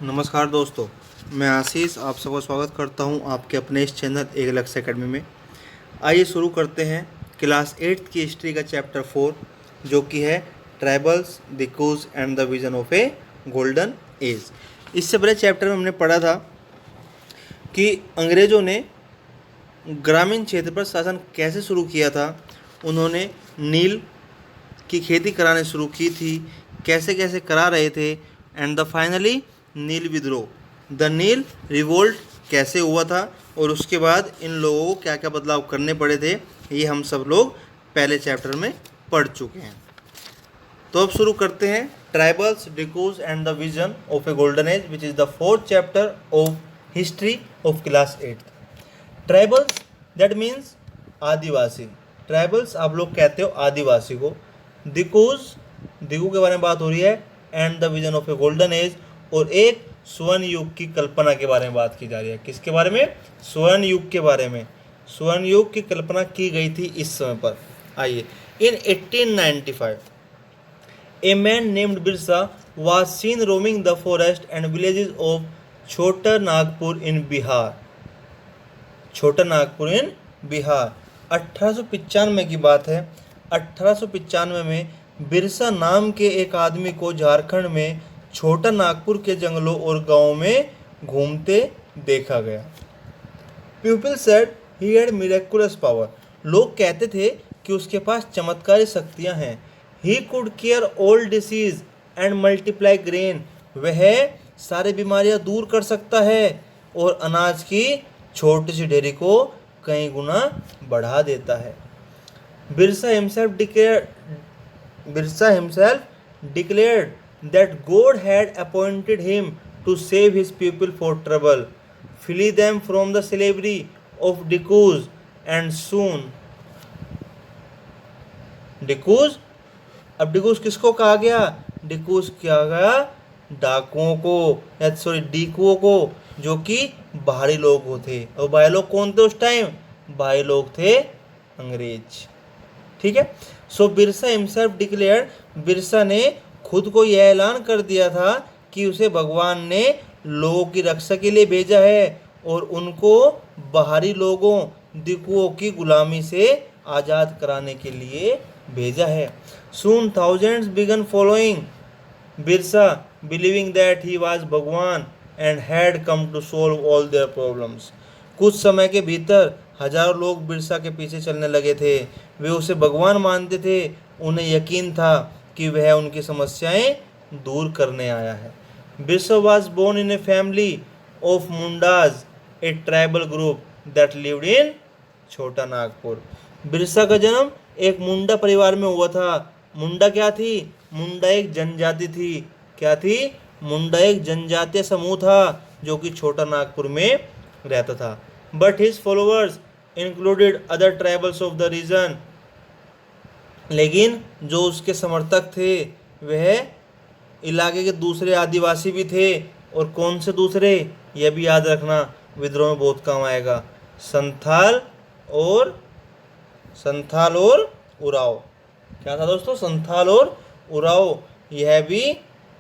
नमस्कार दोस्तों, मैं आशीष आप सबका स्वागत करता हूं आपके अपने इस चैनल एक लक्ष्य एकेडमी में। आइए शुरू करते हैं क्लास 8 की हिस्ट्री का चैप्टर 4 जो कि है tribals the coos and the vision of a golden age. इससे पहले चैप्टर में हमने पढ़ा था कि अंग्रेज़ों ने ग्रामीण क्षेत्र पर शासन कैसे शुरू किया था। उन्होंने नील की खेती कराने शुरू की थी, कैसे कैसे करा रहे थे, एंड द फाइनली नील विद्रोह द नील रिवोल्ट कैसे हुआ था और उसके बाद इन लोगों को क्या क्या बदलाव करने पड़े थे, ये हम सब लोग पहले चैप्टर में पढ़ चुके हैं। तो अब शुरू करते हैं tribals dikus and the vision of a golden age which is the 4th chapter of history of class 8। Tribals that means आदिवासी। ट्राइबल्स आप लोग कहते हो आदिवासी को। दिकूज दिकू के बारे में बात हो रही है, and the vision of a golden as, और एक स्वर्ण युग की कल्पना के बारे में बात की जा रही है। किसके बारे में? स्वर्ण युग के बारे में। स्वर्ण युग की कल्पना की गई थी इस समय पर। आइए, इन 1895 a man named Birsa was seen roaming the forest and villages of छोटा नागपुर इन बिहार। छोटा नागपुर इन बिहार 1895 की बात है। 1895 में बिरसा नाम के एक आदमी को झारखंड में छोटा नागपुर के जंगलों और गांवों में घूमते देखा गया। People said he had miraculous power. लोग कहते थे कि उसके पास चमत्कारी शक्तियां हैं। He could care all disease and multiply grain. वह सारे बीमारियां दूर कर सकता है और अनाज की छोटी सी ढेरी को कई गुना बढ़ा देता है। Birsa himself declared that God had appointed him to save his people for trouble, free them from the slavery of Dikus, and soon Dikus, अब डिकूज किसको कहा गया? डिकूज कहा गया डाकुओं को, डीकुओं को, जो कि बाहरी लोग थे। और बाहरी लोग कौन थे उस टाइम? बाहरी लोग थे अंग्रेज। ठीक है। सो बिरसा हिमसेल्फ डिक्लेयर्ड, बिरसा ने खुद को यह ऐलान कर दिया था कि उसे भगवान ने लोगों की रक्षा के लिए भेजा है और उनको बाहरी लोगों दिकुओं की गुलामी से आज़ाद कराने के लिए भेजा है। Soon thousands began following Birsa, believing that he was भगवान and had come to solve all their problems. कुछ समय के भीतर हजारों लोग बिरसा के पीछे चलने लगे थे। वे उसे भगवान मानते थे। उन्हें यकीन था कि वह उनकी समस्याएं दूर करने आया है। Birsa was born in a family of Mundas, a tribal group that lived in छोटा नागपुर। बिरसा का जन्म एक मुंडा परिवार में हुआ था। मुंडा क्या थी? मुंडा एक जनजाति थी। क्या थी? मुंडा एक जनजातीय समूह था जो कि छोटा नागपुर में रहता था। But his followers included other tribals of the region. लेकिन जो उसके समर्थक थे वह इलाके के दूसरे आदिवासी भी थे। और कौन से दूसरे? यह भी याद रखना, विद्रोह में बहुत काम आएगा। संथाल और उराव। क्या था दोस्तों? संथाल और उराव, यह भी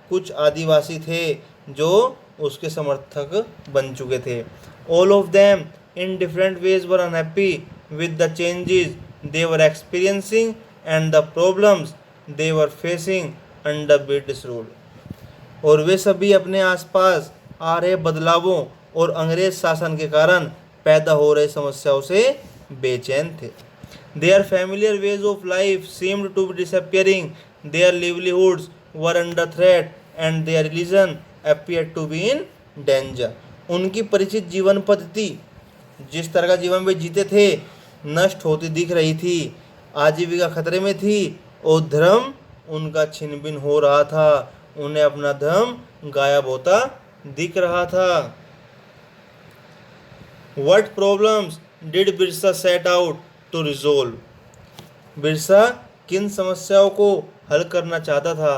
कुछ आदिवासी थे जो उसके समर्थक बन चुके थे। All of them in different ways were unhappy with the changes they were experiencing and the problems they were facing under British rule. और वे सभी अपने आसपास आ रहे बदलावों और अंग्रेज शासन के कारण पैदा हो रही समस्याओं से बेचैन थे। Their familiar ways of life seemed to be disappearing, their livelihoods were under threat, and their religion appeared to be in danger. उनकी परिचित जीवन पद्धति, जिस तरह का जीवन वे जीते थे, नष्ट होती दिख रही थी, आजीविका खतरे में थी और धर्म उनका छिन भिन हो रहा था। उन्हें अपना धर्म गायब होता दिख रहा था। What problems did Birsa set out to resolve? Birsa किन समस्याओं को हल करना चाहता था?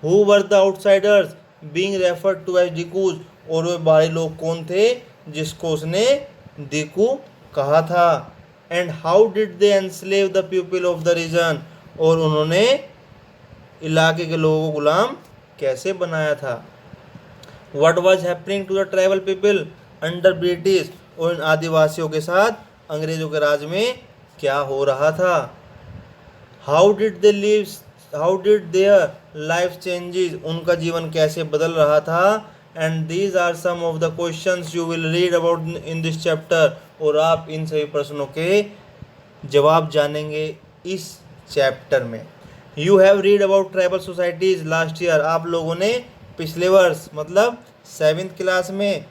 Who were the outsiders being referred to as Dikus? और वे बाहरी लोग कौन थे जिसको उसने दिकू कहा था? And how did they enslave the people of the region? और उन्होंने इलाके के लोगों को गुलाम कैसे बनाया था? What was happening to the tribal people under British, और इन आदिवासियों के साथ अंग्रेजों के राज में क्या हो रहा था। How did they live, how did their life changes, उनका जीवन कैसे बदल रहा था। And these are some of the questions you will read about in this chapter, और आप इन सभी प्रश्नों के जवाब जानेंगे इस चैप्टर में। You have read about tribal societies last year, आप लोगों ने पिछले वर्ष मतलब 7th क्लास में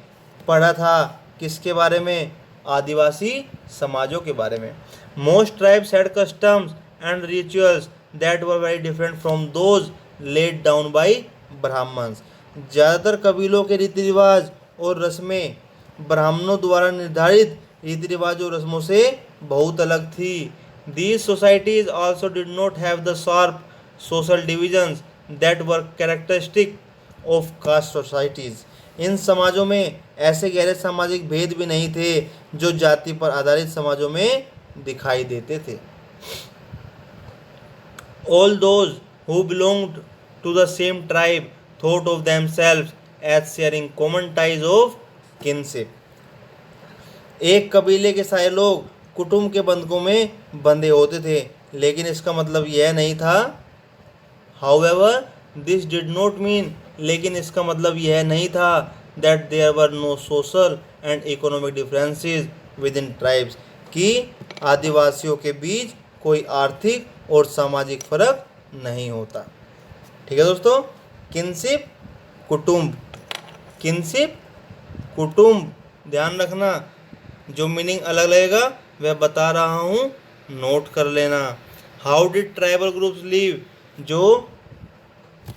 पढ़ा था किसके बारे में, आदिवासी समाजों के बारे में। Most tribes had customs and rituals that were very different from those laid down by Brahmans, ज़्यादातर कबीलों के रीति रिवाज और रस्में ब्राह्मणों द्वारा निर्धारित रीति रिवाज और रस्मों से बहुत अलग थी। These societies also did not have the sharp social divisions that were characteristic of caste societies. इन समाजों में ऐसे गहरे सामाजिक भेद भी नहीं थे जो जाति पर आधारित समाजों में दिखाई देते थे। All those who belonged to the same tribe thought of themselves as sharing common ties of kinship. एक कबीले के सारे लोग कुटुंब के बंधकों में बंधे होते थे, लेकिन इसका मतलब यह नहीं था। However this did not mean, लेकिन इसका मतलब यह नहीं था that there were no social and economic differences within tribes, कि आदिवासियों के बीच कोई आर्थिक और सामाजिक फर्क नहीं होता। ठीक है दोस्तों, किनशिप कुटुंब, किनशिप कुटुंब, ध्यान रखना, जो मीनिंग अलग लगेगा वह बता रहा हूँ, नोट कर लेना। How did tribal groups live, जो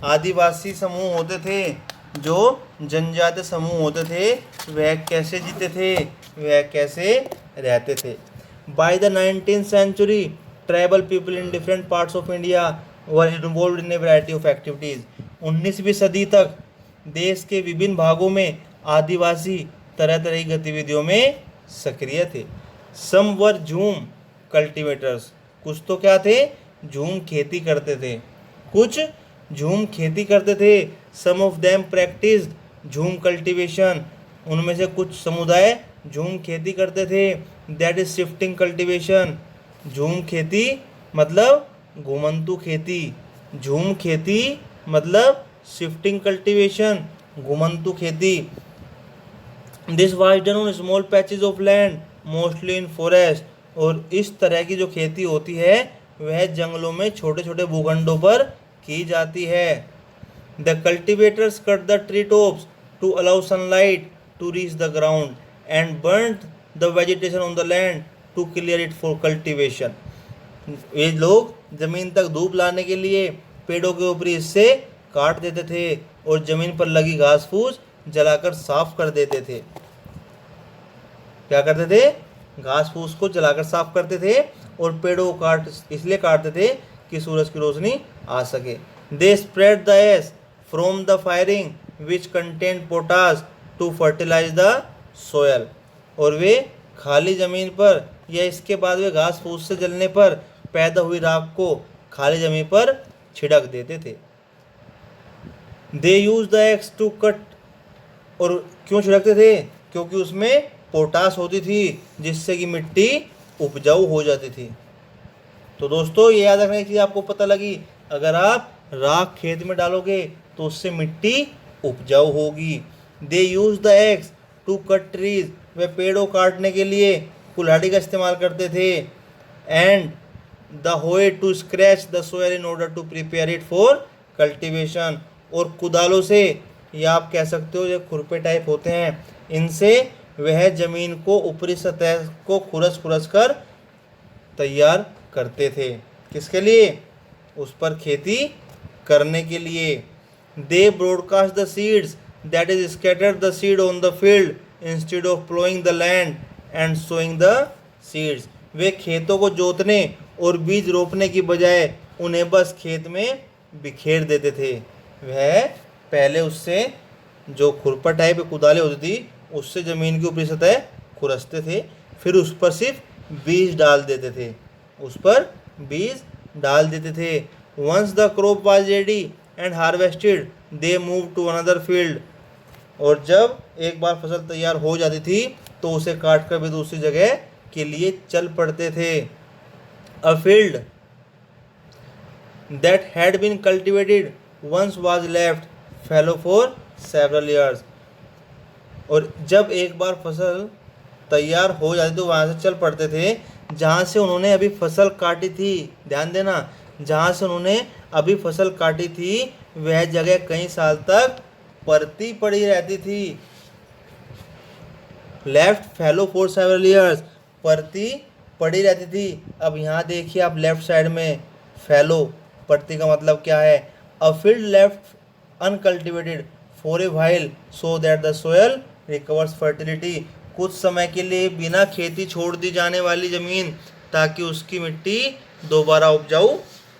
आदिवासी समूह होते थे, जो जनजातीय समूह होते थे, वह कैसे जीते थे, वह कैसे रहते थे। By the 19th century tribal people in different parts of India were involve in A variety of activities, 19वीं सदी तक देश के विभिन्न भागों में आदिवासी तरह तरह की गतिविधियों में सक्रिय थे। सम वर झूम कल्टीवेटर्स, कुछ तो क्या थे, झूम खेती करते थे, कुछ झूम खेती करते थे। सम ऑफ देम प्रैक्टिस झूम कल्टीवेशन, उनमें से कुछ समुदाय झूम खेती करते थे। दैट इज शिफ्टिंग कल्टीवेशन, झूम खेती मतलब घुमंतु खेती, झूम खेती मतलब शिफ्टिंग कल्टीवेशन, घुमंतु खेती। This was done on small patches of land mostly in forest, और इस तरह की जो खेती होती है वह जंगलों में छोटे छोटे भूखंडों पर की जाती है। The cultivators cut the tree tops to allow sunlight to reach the ground and burn the vegetation on the land to clear it for cultivation. ये लोग जमीन तक धूप लाने के लिए पेड़ों के ऊपरी हिस्से काट देते थे और जमीन पर लगी घास फूस जलाकर साफ कर देते थे। क्या करते थे, घास फूस को जलाकर साफ करते थे, और पेड़ों को इसलिए काटते थे कि सूरज की रोशनी आ सके। They spread the ash from the firing which contain potash to fertilise the soil, और वे खाली ज़मीन पर या इसके बाद वे घास फूस से जलने पर पैदा हुई राख को खाली ज़मीन पर छिड़क देते थे। They use the axe to cut, और क्यों छिड़कते थे, क्योंकि उसमें पोटास होती थी जिससे कि मिट्टी उपजाऊ हो जाती थी। तो दोस्तों ये याद रखने की चीज़ आपको पता लगी, अगर आप राख खेत में डालोगे तो उससे मिट्टी उपजाऊ होगी। They use the axe to cut trees, वे पेड़ों काटने के लिए कुल्हाड़ी का इस्तेमाल करते थे। And the hoe to scratch the soil in order to prepare it for cultivation, और कुदालों से, या आप कह सकते हो ये खुरपे टाइप होते हैं, इनसे वह जमीन को ऊपरी सतह को खुरस खुरस कर तैयार करते थे। किसके लिए, उस पर खेती करने के लिए। They broadcast the seeds that is scattered the seed on the field instead of ploughing the land and sowing the seeds, वे खेतों को जोतने और बीज रोपने की बजाय उन्हें बस खेत में बिखेर देते थे। वह पहले उससे जो खुरपा टाइप कुदाले होती थी उससे ज़मीन की ऊपरी सतह खुरसते थे, फिर उस पर सिर्फ बीज डाल देते थे, उस पर बीज डाल देते थे। Once the crop was ready and harvested they move to another field और जब एक बार फसल तैयार हो जाती थी तो उसे काट कर वे दूसरी जगह के लिए चल पड़ते थे। A field that had been cultivated once was left fallow for several years. और जब एक बार फसल तैयार हो जाती तो वहाँ से चल पड़ते थे जहाँ से उन्होंने अभी फसल काटी थी। ध्यान देना, जहाँ से उन्होंने अभी फसल काटी थी वह जगह कई साल तक परती पड़ी रहती थी। Left fallow for several years, परती पड़ी रहती थी। अब यहाँ देखिए आप लेफ्ट साइड में फैलो, परती का मतलब क्या है? A field left uncultivated for a while so that the soil recovers fertility. कुछ समय के लिए बिना खेती छोड़ दी जाने वाली जमीन ताकि उसकी मिट्टी दोबारा उपजाऊ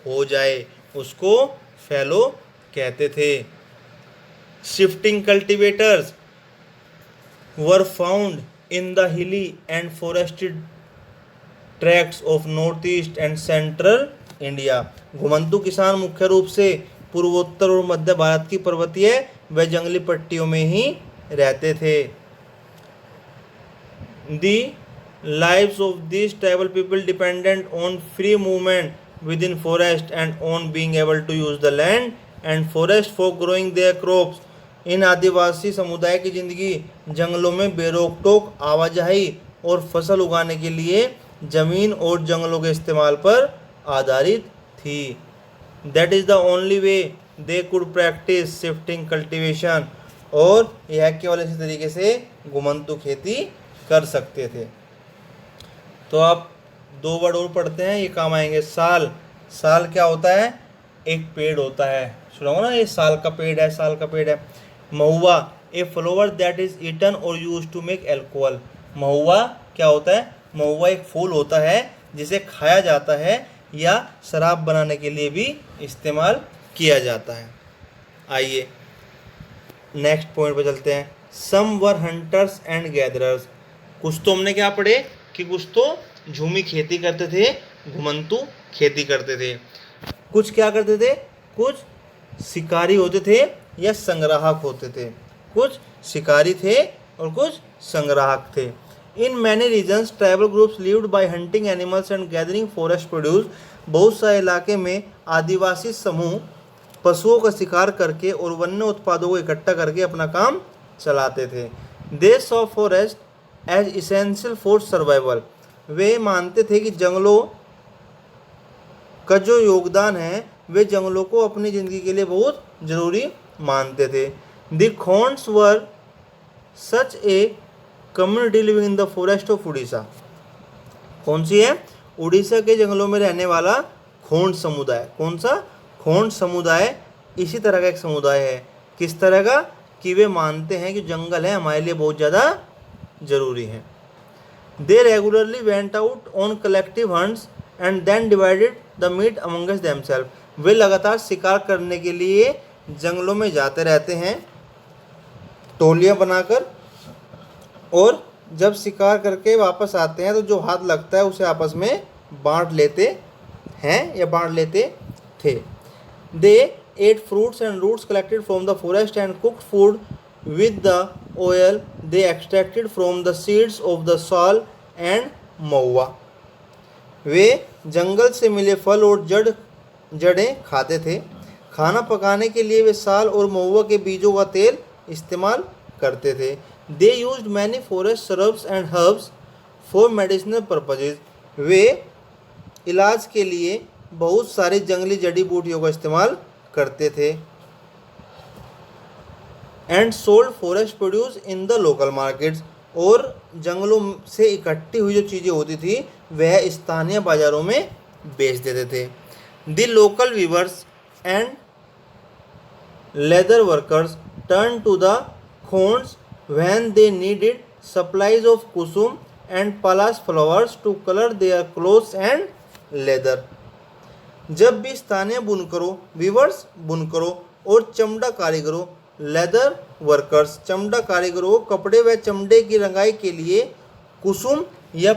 हो जाए, उसको फैलो कहते थे। Shifting cultivators were found in the hilly and forested tracts of northeast and central India। घुमंतू किसान मुख्य रूप से पूर्वोत्तर और मध्य भारत की पर्वतीय व जंगली पट्टियों में ही रहते थे। The lives of these tribal people depended on free movement within forest and on being able to use the land and forest for growing their crops। इन आदिवासी समुदाय की जिंदगी जंगलों में बेरोक टोक आवाजाही और फसल उगाने के लिए जमीन और जंगलों के इस्तेमाल पर आधारित थी। That is the only way they could practice shifting cultivation. और यह केवल इसी तरीके से घुमंतू खेती कर सकते थे। तो आप दो वर्ड और पढ़ते हैं, ये काम आएंगे। साल, साल क्या होता है? एक पेड़ होता है, सुना होगा ना, ये साल का पेड़ है, साल का पेड़ है। Mahua, a flower that is eaten और use to make alcohol. Mahua क्या होता है? महुआ एक फूल होता है जिसे खाया जाता है या शराब बनाने के लिए भी इस्तेमाल किया जाता है। आइए नेक्स्ट पॉइंट पर चलते हैं। सम वर हंटर्स एंड गैदरर्स। कुछ तो हमने क्या पढ़े कि कुछ तो झूमी खेती करते थे, घुमंतू खेती करते थे। कुछ क्या करते थे? कुछ शिकारी होते थे या संग्राहक होते थे। कुछ शिकारी थे और कुछ संग्राहक थे। In many reasons tribal groups lived bye hunting animals and gathering forest produce. बहुत सारे इलाके में आदिवासी समूह पशुओं का शिकार करके और वन्य उत्पादों को इकट्ठा करके अपना काम चलाते थे। They saw forest as essential for survival. वे मानते थे कि जंगलों का जो योगदान है वे जंगलों को अपनी ज़िंदगी के लिए बहुत ज़रूरी मानते थे। The Khonds were such a community living in the forest of Orissa. कौन सी है? उड़ीसा के जंगलों में रहने वाला खोंड समुदाय। कौन सा? खोंड समुदाय इसी तरह का एक समुदाय है। किस तरह का? कि वे मानते हैं कि जंगल है हमारे लिए बहुत ज़्यादा ज़रूरी है। They regularly went out on collective hunts and then divided the meat amongst themselves. वे लगातार शिकार करने के लिए जंगलों में जाते रहते हैं टोलियां बनाकर, और जब शिकार करके वापस आते हैं तो जो हाथ लगता है उसे आपस में बांट लेते हैं या बांट लेते थे। They ate fruits and roots collected from the forest and cooked food with the oil they extracted from the seeds of the sal and mahua. वे जंगल से मिले फल और जड़ें खाते थे। खाना पकाने के लिए वे साल और महुआ के बीजों का तेल इस्तेमाल करते थे। They used many forest shrubs and herbs for medicinal purposes. वे इलाज के लिए बहुत सारी जंगली जड़ी बूटियों का इस्तेमाल करते थे। And sold forest produce in the local markets. और जंगलों से इकट्ठी हुई जो चीज़ें होती थी वह स्थानीय बाज़ारों में बेच देते थे। The local weavers and leather workers turn to the Khonds when they needed supplies of kusum and palash flowers to colour their clothes and leather. जब भी स्थानीय बुनकरों, वीवर्स बुनकरों और चमड़ा कारीगरों, लेदर वर्कर्स चमड़ा कारीगरों को कपड़े व चमड़े की रंगाई के लिए कुसुम या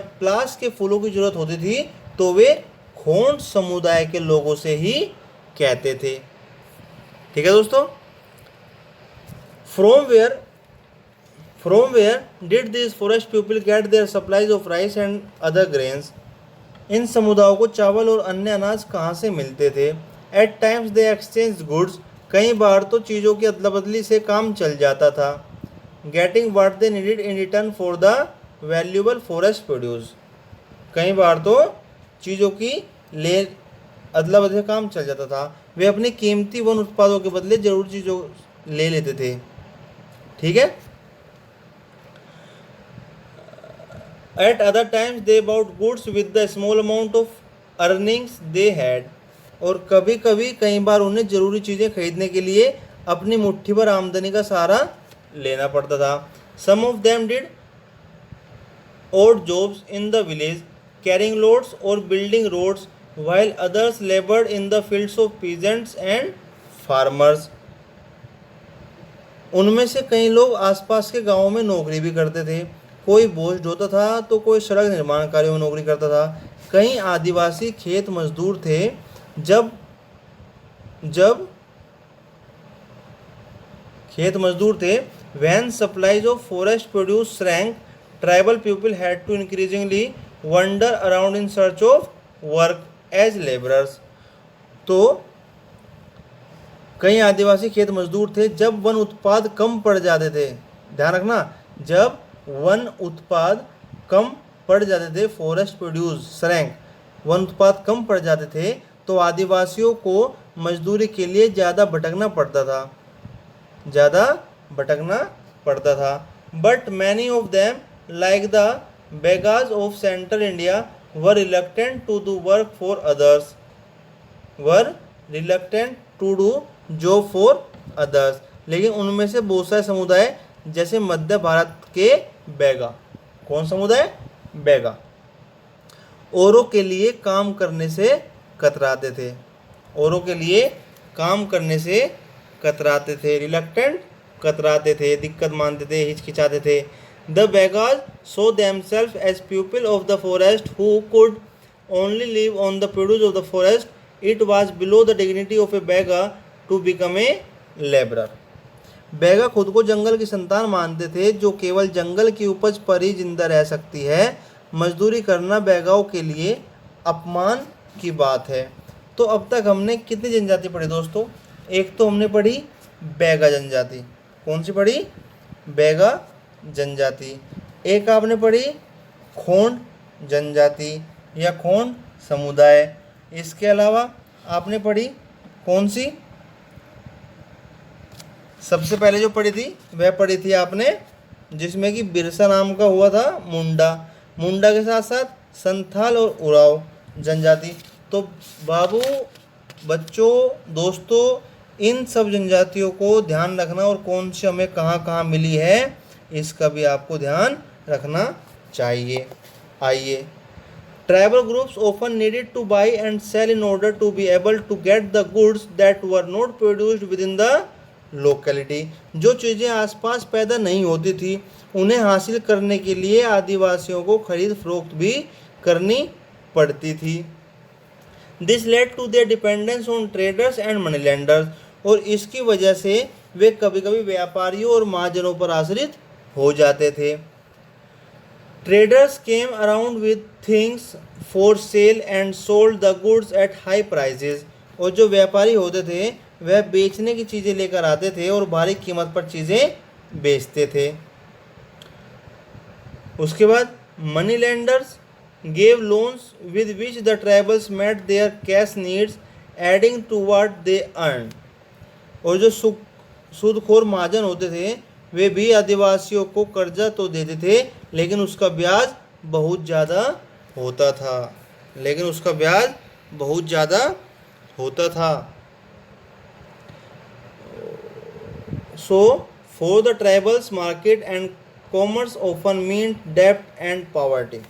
प्लास के फूलों की जरूरत होती थी तो वे खोंड समुदाय के लोगों से ही कहते थे। ठीक है दोस्तों, From where did these forest people get their supplies of rice and other grains? इन समुदायों को चावल और अन्य अनाज कहाँ से मिलते थे? At times they exchanged goods. कई बार तो चीज़ों की अदला बदली से काम चल जाता था. Getting what they needed in return for the valuable forest produce. कई बार तो चीज़ों की ले अदला बदली से काम चल जाता था. वे अपनी कीमती वन उत्पादों के बदले जरूरी चीज़ों ले लेते थे. ठीक है. At other times they bought goods with the small amount of earnings they had. और कभी कभी कई बार उन्हें ज़रूरी चीज़ें खरीदने के लिए अपनी मुट्ठी भर आमदनी का सहारा लेना पड़ता था. Some of them did odd jobs in the village, carrying loads or building roads, while others labored in the fields of peasants and farmers. उनमें से कई लोग आसपास के गांवों में नौकरी भी करते थे. कोई बोझ ढोता था तो कोई सड़क निर्माण कार्यों में नौकरी करता था. कई आदिवासी खेत मजदूर थे. जब खेत मजदूर थे, when supplies of forest produce shrank, tribal people had to increasingly wander around in search of work as laborers. तो कई आदिवासी खेत मजदूर थे. जब वन उत्पाद कम पड़ जाते थे, ध्यान रखना, जब वन उत्पाद कम पड़ जाते थे, फॉरेस्ट प्रोड्यूस श्रैंक, वन उत्पाद कम पड़ जाते थे, तो आदिवासियों को मजदूरी के लिए ज़्यादा भटकना पड़ता था. But many of them like the Baigas of central India were reluctant to do work for others, लेकिन उनमें से बहुत सारे समुदाय जैसे मध्य भारत के बैगा, कौन समुदाय? बैगा, औरों के लिए काम करने से कतराते थे. रिलक्टेंट, कतराते थे, दिक्कत मानते थे, हिचकिचाते थे. The Baigas saw themselves as people of the forest who could only live on the produce of the forest. It was below the dignity of a Baiga to become a labourer. Baiga खुद को जंगल की संतान मानते थे जो केवल जंगल की उपज पर ही जिंदा रह सकती है. मजदूरी करना बैगाओं के लिए अपमान की बात है. तो अब तक हमने कितनी जनजाति पढ़ी दोस्तों? एक तो हमने पढ़ी बैगा जनजाति. कौन सी पढ़ी? बैगा जनजाति. एक आपने पढ़ी खोंड जनजाति या खोंड समुदाय. इसके अलावा आपने पढ़ी कौन सी? सबसे पहले जो पढ़ी थी वह पढ़ी थी आपने जिसमें कि बिरसा नाम का हुआ था मुंडा के साथ साथ संथाल और उराव जनजाति. तो बाबू, बच्चों, दोस्तों, इन सब जनजातियों को ध्यान रखना और कौन सी हमें कहाँ कहाँ मिली है इसका भी आपको ध्यान रखना चाहिए. आइए. Tribal groups often needed to buy and sell in order to be able to get the goods that were not produced within the locality. जो चीज़ें आसपास पैदा नहीं होती थी उन्हें हासिल करने के लिए आदिवासियों को खरीद फरोख्त भी करनी पड़ती थी. This led to their dependence on traders and money lenders. और इसकी वजह से वे कभी कभी व्यापारियों और महाजनों पर आश्रित हो जाते थे. Traders came around with things for sale and sold the goods at high prices. और जो व्यापारी होते थे वह बेचने की चीज़ें लेकर आते थे और भारी कीमत पर चीज़ें बेचते थे. उसके बाद money lenders gave loans with which the tribals met their cash needs, adding to what they earned. और जो सूदखोर महाजन होते थे वे भी आदिवासियों को कर्जा तो देते थे लेकिन उसका ब्याज बहुत ज़्यादा होता था. So for the tribals, market and commerce often meant debt and poverty.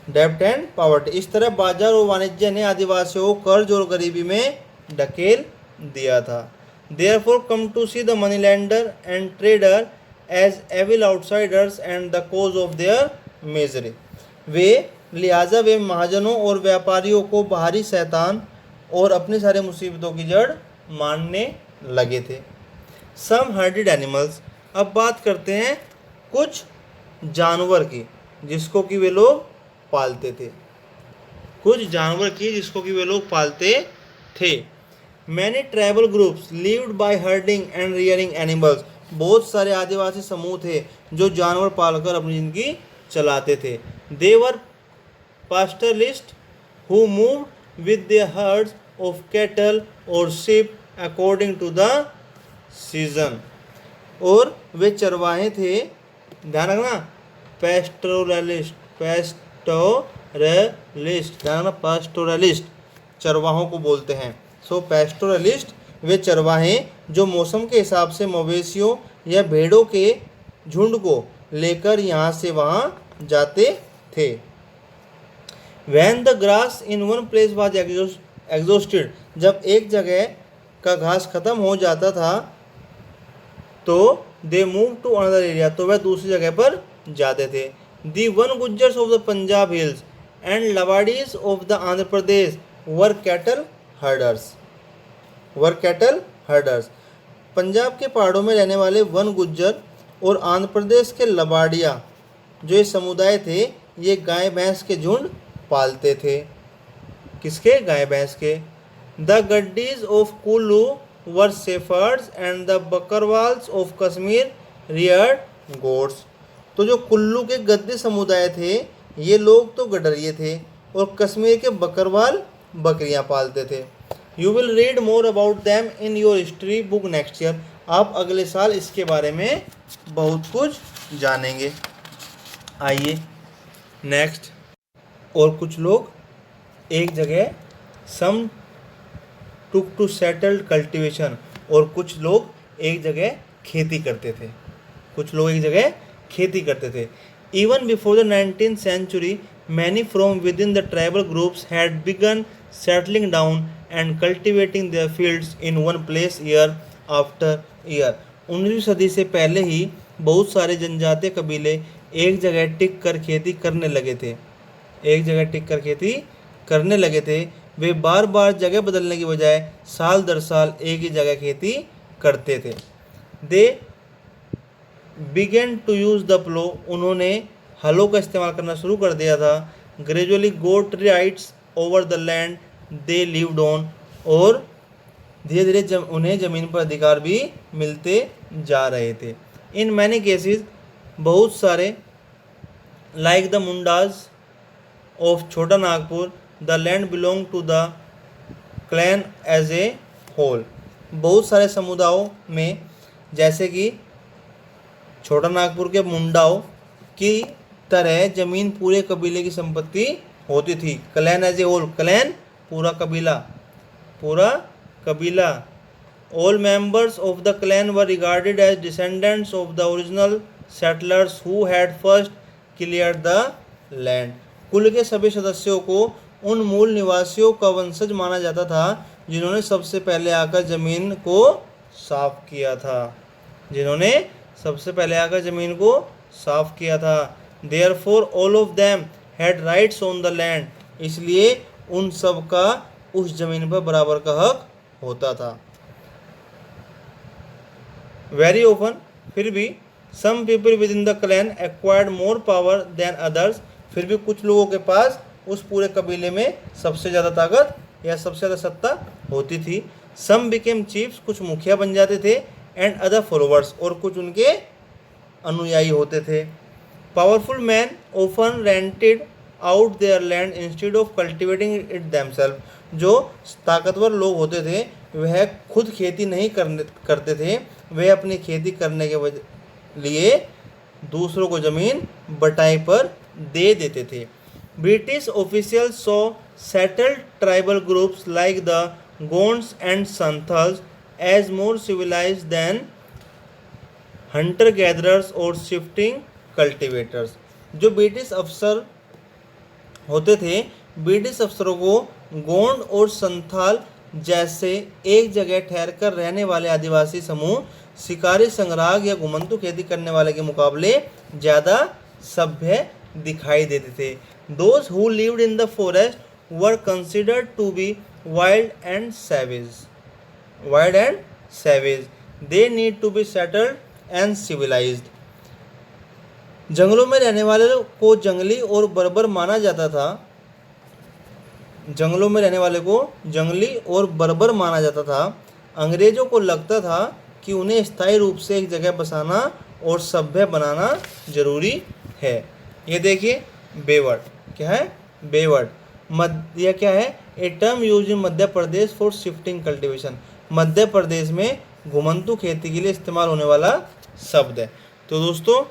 इस तरह बाजार और वाणिज्य ने आदिवासियों को कर्ज और गरीबी में ढकेल दिया था. Therefore come to see the moneylender and trader as evil outsiders and the cause of their misery. लिहाजा वे महाजनों और व्यापारियों को बाहरी शैतान और अपनी सारी मुसीबतों की जड़ मानने लगे थे. सम हर्डेड एनिमल्स। अब बात करते हैं कुछ जानवर की जिसको कि वे लोग पालते थे, कुछ जानवर की जिसको कि वे लोग पालते थे। Many tribal groups lived bye herding and rearing animals. बहुत सारे आदिवासी समूह थे जो जानवर पालकर अपनी जिंदगी चलाते थे। दे वर pastoralists who moved with their herds of cattle or sheep according to the season। और वे चरवाहे थे, ध्यान रखना, पेस्टोरलिस्ट, पेस्टोरलिस्ट, ध्यान रखना, पेस्टोरलिस्ट चरवाहों को बोलते हैं। सो पेस्टोरलिस्ट वे चरवाहे जो मौसम के हिसाब से मवेशियों या भेड़ों के झुंड को लेकर यहाँ से वहाँ जाते थे। When the grass in one place was exhausted, जब एक जगह का घास खत्म हो जाता था तो they moved to another area, तो वह दूसरी जगह पर जाते थे। The one Gujjars of the Punjab hills and Lawadis of the Andhra Pradesh were cattle herders, were cattle herders। Punjab के पहाड़ों में रहने वाले वन गुज्जर और आंध्र प्रदेश के लबाड़िया जो ये समुदाय थे, ये गाय भैंस के झुंड पालते थे। किसके? गाय भैंस के। The Gaddis of Kullu were shepherds and the Bakarwals of Kashmir reared goats. तो जो कुल्लू के गद्दी समुदाय थे ये लोग तो गडरिये थे और कश्मीर के बकरवाल बकरियां पालते थे। You will read more about them in your history book next year. आप अगले साल इसके बारे में बहुत कुछ जानेंगे। आइए नेक्स्ट। और कुछ लोग एक जगह सम टुक टू सेटल्ड कल्टीवेशन, और कुछ लोग एक जगह खेती करते थे, कुछ लोग एक जगह खेती करते थे। Even before the 19th century many from within the tribal groups had begun settling down and cultivating their fields in one place year after year। 19वीं सदी से पहले ही बहुत सारे जनजातीय कबीले एक जगह टिक कर खेती करने लगे थे, एक जगह टिक कर खेती करने लगे थे। वे बार बार जगह बदलने की बजाय साल दर साल एक ही जगह खेती करते थे। They began to use the plough, उन्होंने हलों का इस्तेमाल करना शुरू कर दिया था। Gradually got rights over the land they lived on, और धीरे धीरे उन्हें ज़मीन पर अधिकार भी मिलते जा रहे थे। इन मैनी केसेस, बहुत सारे, like the Mundas of Chota Nagpur, the land belong to the clan as a whole. बहुत सारे समुदायों में, जैसे कि छोटा नागपुर के मुंडाओं की तरह, ज़मीन पूरे कबीले की संपत्ति होती थी। Clan as a whole, clan पूरा कबीला, पूरा कबीला। All members of the clan were regarded as descendants of the original settlers who had first clear the land. कुल के सभी सदस्यों को उन मूल निवासियों का वंशज माना जाता था जिन्होंने सबसे पहले आकर ज़मीन को साफ किया था, जिन्होंने सबसे पहले आकर ज़मीन को साफ किया था। Therefore all of them had rights on the land, इसलिए उन सब का उस ज़मीन पर बराबर का हक होता था। वेरी ऑफन, फिर भी, some people within the clan acquired more power than others, फिर भी कुछ लोगों के पास उस पूरे कबीले में सबसे ज़्यादा ताकत या सबसे ज़्यादा सत्ता होती थी। सम बिकेम चीफ्स, कुछ मुखिया बन जाते थे। एंड अदर फॉलोवर्स, और कुछ उनके अनुयायी होते थे। Powerful man often rented out their land instead of cultivating it themselves, जो ताकतवर लोग होते थे वह खुद खेती नहीं करते थे, वे अपनी खेती करने के लिए दूसरों को ज़मीन बटाई पर दे देते थे। British officials saw settled tribal groups like the Gonds and Santhals as more civilised than hunter gatherers और शिफ्टिंग कल्टिवेटर्स। जो ब्रिटिश अफसर होते थे, ब्रिटिश अफसरों को गोंड और संथाल जैसे एक जगह ठहरकर रहने वाले आदिवासी समूह शिकारी, संग्राहक या घुमंतु खेती करने वाले के मुकाबले ज़्यादा सभ्य दिखाई देते थे। Those who lived in the forest were considered to be wild and savage, wild and savage. They need to be settled and civilised. जंगलों में रहने वाले को जंगली और बर्बर माना जाता था। जंगलों में रहने वाले को जंगली और बर्बर माना जाता था। अंग्रेजों को लगता था कि उन्हें स्थायी रूप से एक जगह बसाना और सभ्य बनाना जरूरी है। ये देखिए बेवर्ड, क्या है बेवर्ड, मध्य क्या है, a term use in Madhya Pradesh for shifting cultivation. Madhya Pradesh में घुमंतु खेती के लिए इस्तेमाल होने वाला शब्द है। तो दोस्तों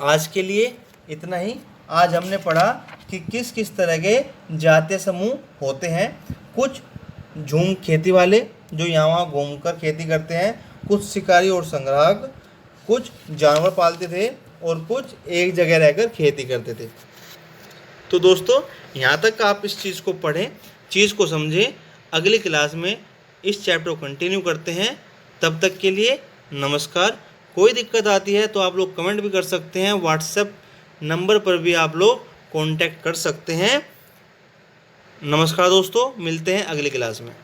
आज के लिए इतना ही। आज हमने पढ़ा कि किस किस तरह के जातीय समूह होते हैं। कुछ झूम खेती वाले जो यहाँ वहाँ घूमकर खेती करते हैं, कुछ शिकारी और संग्राहक, कुछ जानवर पालते थे और कुछ एक जगह रहकर खेती करते थे। तो दोस्तों यहाँ तक आप इस चीज़ को पढ़ें, चीज़ को समझें। अगली क्लास में इस चैप्टर को कंटिन्यू करते हैं। तब तक के लिए नमस्कार। कोई दिक्कत आती है तो आप लोग कमेंट भी कर सकते हैं, व्हाट्सएप नंबर पर भी आप लोग कांटेक्ट कर सकते हैं। नमस्कार दोस्तों, मिलते हैं अगली क्लास में।